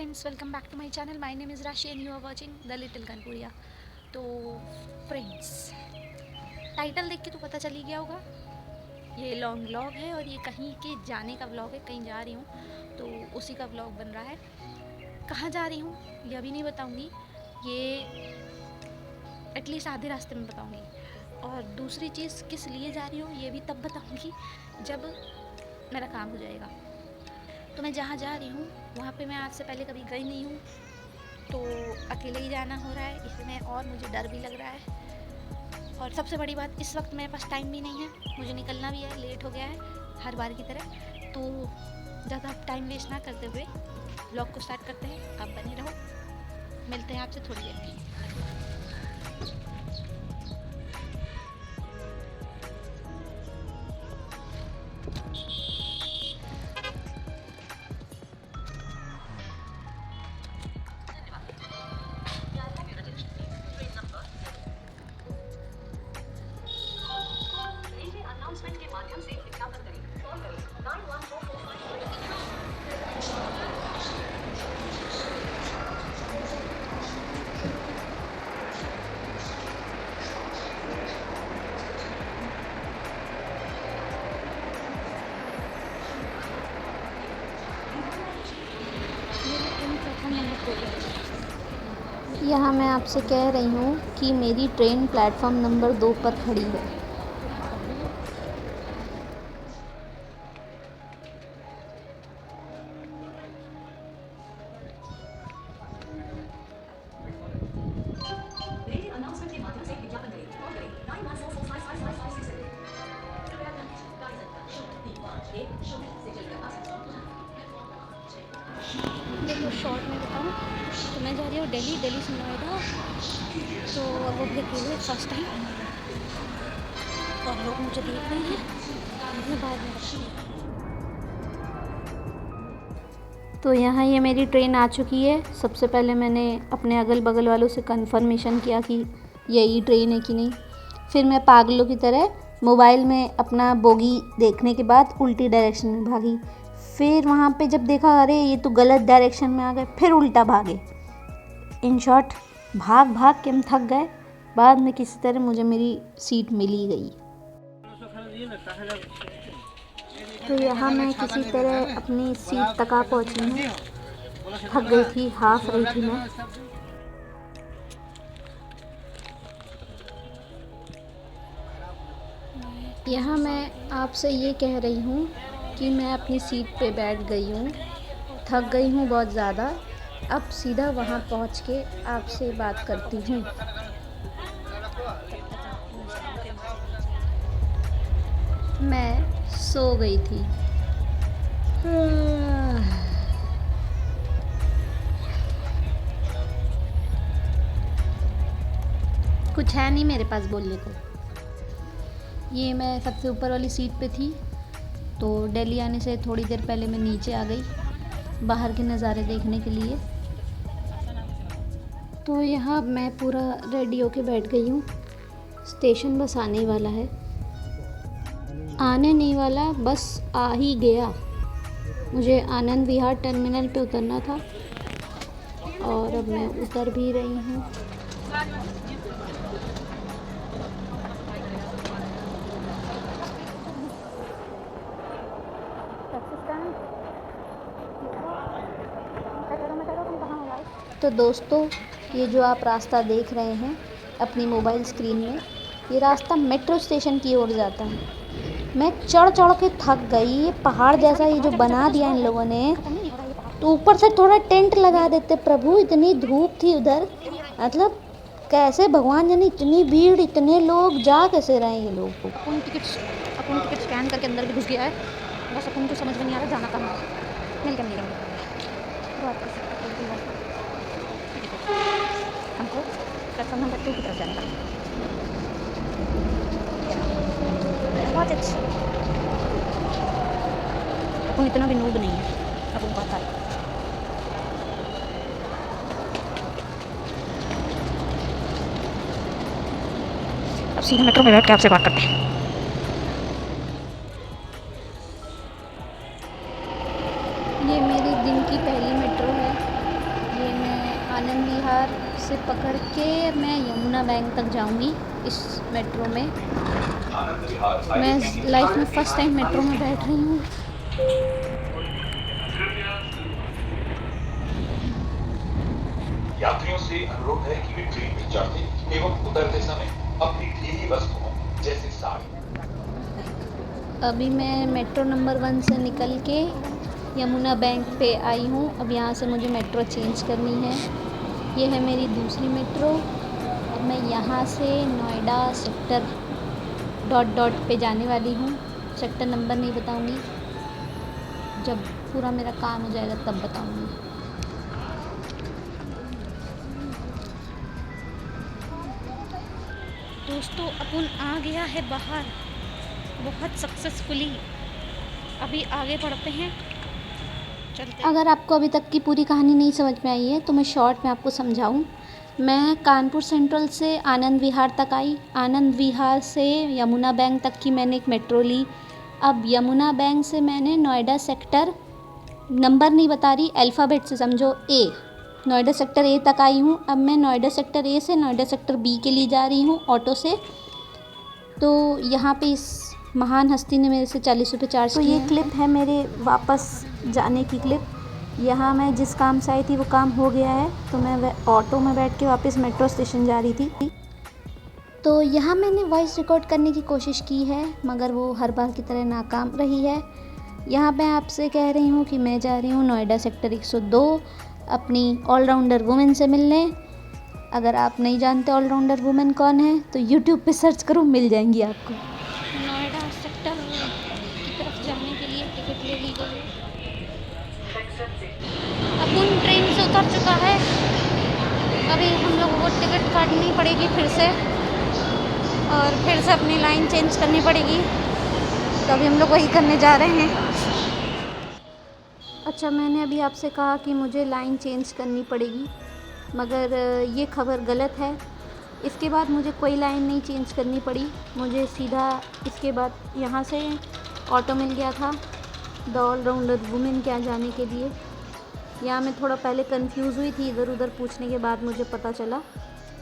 Friends, welcome back to my channel. My name is Rashi and you are watching the little Kanpuria. तो friends, title देख के तो पता चल ही गया होगा, ये लॉन्ग व्लॉग है और ये कहीं के जाने का व्लॉग है. कहीं जा रही हूँ तो उसी का व्लॉग बन रहा है. कहाँ जा रही हूँ ये अभी नहीं बताऊँगी, ये एटलीस्ट आधे रास्ते में बताऊँगी. और दूसरी चीज़, किस लिए जा रही हूँ ये भी तब बताऊँगी जब मेरा काम हो जाएगा. तो मैं जहाँ जा रही हूँ वहाँ पे मैं आज से पहले कभी गई नहीं हूँ, तो अकेले ही जाना हो रहा है इसमें, और मुझे डर भी लग रहा है. और सबसे बड़ी बात, इस वक्त मेरे पास टाइम भी नहीं है, मुझे निकलना भी है, लेट हो गया है हर बार की तरह. तो ज़्यादा टाइम वेस्ट ना करते हुए व्लॉग को स्टार्ट करते हैं. आप बने रहो, मिलते हैं आपसे थोड़ी देर में. यहाँ मैं आपसे कह रही हूँ कि मेरी ट्रेन प्लेटफॉर्म नंबर 2 पर खड़ी है. देखो, शॉर्ट में बताऊँ तो मैं जा रही हूँ दिल्ली से नोएडा. तो वो भी अकेले फर्स्ट टाइम, और लोग मुझे देख रहे हैं. मैं बाद में बताऊँगी. तो यहाँ ये मेरी ट्रेन आ चुकी है. सबसे पहले मैंने अपने अगल बगल वालों से कंफर्मेशन किया कि यही ट्रेन है कि नहीं. फिर मैं पागलों की तरह मोबाइल में अपना बोगी देखने के बाद उल्टी डायरेक्शन में भागी. फिर वहाँ पे जब देखा, अरे ये तो गलत डायरेक्शन में आ गए, फिर उल्टा भागे. इन शॉर्ट, भाग भाग के हम थक गए. बाद में किसी तरह मुझे मेरी सीट मिल ही गई. तो यहाँ मैं किसी तरह अपनी सीट तक आ पहुँची हूँ. थक गई थी, हाफ रही थी मैं. यहाँ मैं आपसे ये कह रही हूँ कि मैं अपनी सीट पे बैठ गई हूँ. थक गई हूँ बहुत ज़्यादा. अब सीधा वहाँ पहुँच के आपसे बात करती हूँ. मैं सो गई थी. कुछ है नहीं मेरे पास बोलने को. ये मैं सबसे ऊपर वाली सीट पे थी. तो दिल्ली आने से थोड़ी देर पहले मैं नीचे आ गई बाहर के नज़ारे देखने के लिए. तो यहाँ मैं पूरा रेडी होके बैठ गई हूँ. स्टेशन बस आने ही वाला है. आने नहीं वाला, बस आ ही गया. मुझे आनंद विहार टर्मिनल पे उतरना था और अब मैं उतर भी रही हूँ. तो दोस्तों, ये जो आप रास्ता देख रहे हैं अपनी मोबाइल स्क्रीन में, ये रास्ता मेट्रो स्टेशन की ओर जाता है. मैं चढ़ चढ़ के थक गई. ये पहाड़ जैसा ये जो बना दिया इन लोगों ने, तो ऊपर से थोड़ा टेंट लगा देते. प्रभु, इतनी धूप थी उधर. मतलब कैसे भगवान जाने, इतनी भीड़, इतने लोग, जा कैसे रहे हैं ये लोग. अपन टिकट स्कैन करके अंदर भी घुस गया है. बस अपन को समझ में नहीं आ रहा जाना कहाँ है. हमको प्लेटफॉर्म नंबर 2 की तरफ जाना था. बहुत अच्छी. अपन इतना भी नूब नहीं है, अपन पता है. अब सीधा मेट्रो में बैठ के आपसे बात करते हैं. ये मेरी दिन की पहली मेट्रो है. ये मैं आनंद विहार से पकड़ के मैं यमुना बैंक तक जाऊंगी इस मेट्रो में। मैं लाइफ में फ़र्स्ट टाइम मेट्रो में बैठ रही हूँ। यात्रियों से अनुरोध है कि वे ट्रेन में चढ़ते एवं उतरते समय अपनी ढीली वस्तुओं जैसे साड़ी। अभी मैं मेट्रो नंबर 1 से निकल के यमुना बैंक पे आई हूँ। अब यहाँ से मुझे मेट्रो चेंज करनी है। ये है मेरी दूसरी मेट्रो। अब मैं यहाँ से नोएडा सेक्टर ... पे जाने वाली हूँ। सेक्टर नंबर नहीं बताऊँगी, जब पूरा मेरा काम हो जाएगा तब बताऊँगी। दोस्तों अपन आ गया है बाहर बहुत सक्सेसफुली। अभी आगे बढ़ते हैं, चलते। अगर आपको अभी तक की पूरी कहानी नहीं समझ में आई है तो मैं शॉर्ट में आपको समझाऊं। मैं कानपुर सेंट्रल से आनंद विहार तक आई। आनंद विहार से यमुना बैंक तक की मैंने एक मेट्रो ली। अब यमुना बैंक से मैंने नोएडा सेक्टर, नंबर नहीं बता रही, अल्फ़ाबेट से समझो, ए, नोएडा सेक्टर ए तक आई हूँ। अब मैं नोएडा सेक्टर ए से नोएडा सेक्टर बी के लिए जा रही हूँ ऑटो से। तो यहाँ पे इस महान हस्ती ने मेरे से 40 रुपये चार्ज किए। तो ये क्लिप है मेरे वापस जाने की क्लिप। यहाँ मैं जिस काम से आई थी वो काम हो गया है, तो मैं ऑटो में बैठ के वापस मेट्रो स्टेशन जा रही थी। तो यहाँ मैंने वॉइस रिकॉर्ड करने की कोशिश की है, मगर वो हर बार की तरह नाकाम रही है। यहाँ मैं आपसे कह रही हूँ कि मैं जा रही हूँ नोएडा सेक्टर 102 अपनी ऑलराउंडर वुमेन से मिलने। अगर आप नहीं जानते ऑलराउंडर वुमेन कौन है तो यूट्यूब पे सर्च करो, मिल जाएंगी आपको। नोएडा सेक्टर की तरफ जाने के लिए टिकट ले ली गई है। अपन ट्रेन से उतर चुका है। अभी हम लोगों को टिकट काटनी पड़ेगी फिर से, और फिर से अपनी लाइन चेंज करनी पड़ेगी। तो अभी हम लोग वही करने जा रहे हैं। अच्छा, मैंने अभी आपसे कहा कि मुझे लाइन चेंज करनी पड़ेगी, मगर ये खबर गलत है। इसके बाद मुझे कोई लाइन नहीं चेंज करनी पड़ी। मुझे सीधा इसके बाद यहाँ से ऑटो मिल गया था द ऑलराउंडर वुमेन के यहाँ जाने के लिए। यहाँ मैं थोड़ा पहले कंफ्यूज हुई थी, इधर उधर पूछने के बाद मुझे पता चला।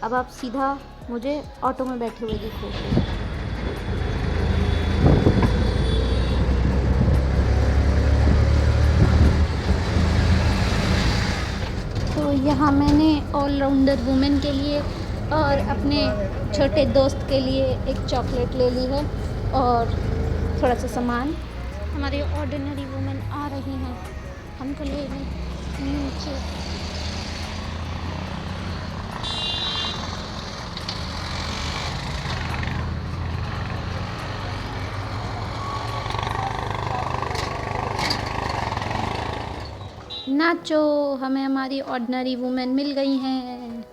अब आप सीधा मुझे ऑटो में बैठे हुए दिखोगे। तो यहाँ मैंने ऑलराउंडर वुमेन के लिए और अपने छोटे दोस्त के लिए एक चॉकलेट ले ली है और थोड़ा सा सामान। हमारी ऑर्डिनरी वुमेन आ रही हैं हमको लेने नीचे। नाचो, हमें हमारी ऑर्डिनरी वुमेन मिल गई हैं।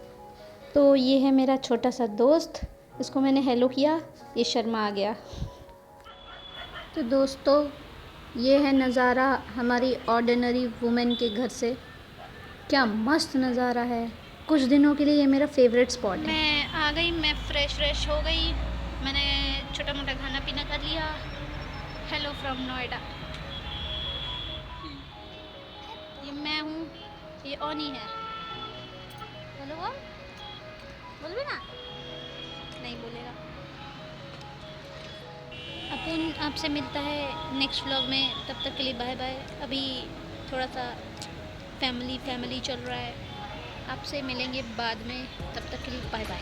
तो ये है मेरा छोटा सा दोस्त, इसको मैंने हेलो किया, ये शर्मा आ गया। तो दोस्तों, ये है नज़ारा हमारी ऑर्डिनरी वुमेन के घर से। क्या मस्त नज़ारा है। कुछ दिनों के लिए ये मेरा फेवरेट स्पॉट है। मैं आ गई, मैं फ्रेश हो गई, मैंने छोटा मोटा खाना पीना कर लिया। Hello from Noida. ये मैं हूँ, ये ओनी है। बोलो, बोल भी ना, नहीं बोलेगा। अपन आपसे मिलता है नेक्स्ट व्लॉग में, तब तक के लिए बाय बाय। अभी थोड़ा सा फैमिली चल रहा है, आपसे मिलेंगे बाद में, तब तक के लिए बाय बाय।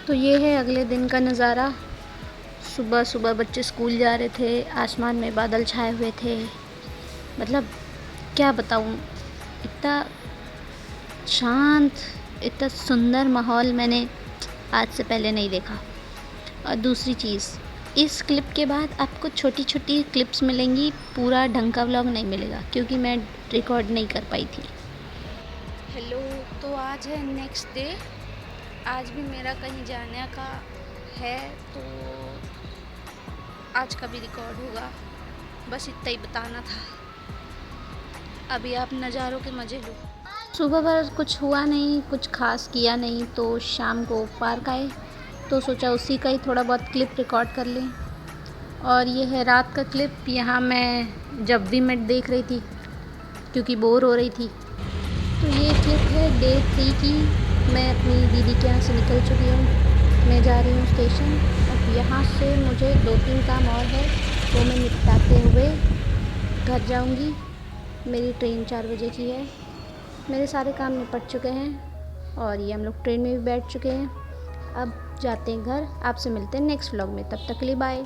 तो ये है अगले दिन का नज़ारा। सुबह सुबह बच्चे स्कूल जा रहे थे, आसमान में बादल छाए हुए थे। मतलब क्या बताऊँ, इतना शांत, इतना सुंदर माहौल मैंने आज से पहले नहीं देखा। और दूसरी चीज़, इस क्लिप के बाद आपको छोटी छोटी क्लिप्स मिलेंगी, पूरा ढंग का व्लॉग नहीं मिलेगा क्योंकि मैं रिकॉर्ड नहीं कर पाई थी। हेलो, तो आज है नेक्स्ट डे। आज भी मेरा कहीं जाने का है, तो आज का भी रिकॉर्ड होगा। बस इतना ही बताना था। अभी आप नज़ारों के मज़े लो। सुबह भर कुछ हुआ नहीं, कुछ खास किया नहीं, तो शाम को पार्क आए तो सोचा उसी का ही थोड़ा बहुत क्लिप रिकॉर्ड कर लें। और ये है रात का क्लिप। यहाँ मैं जब वी मेट देख रही थी क्योंकि बोर हो रही थी। तो ये क्लिप है डे 3 की। मैं अपनी दीदी के यहाँ से निकल चुकी हूँ। मैं जा रही हूँ स्टेशन। अब यहाँ से मुझे 2-3 काम और है, वो मैं निपटाते हुए घर जाऊँगी। मेरी ट्रेन 4 बजे की है। मेरे सारे काम निपट चुके हैं और ये हम लोग ट्रेन में भी बैठ चुके हैं। अब जाते हैं घर। आपसे मिलते हैं नेक्स्ट व्लॉग में, तब तक के लिए बाय।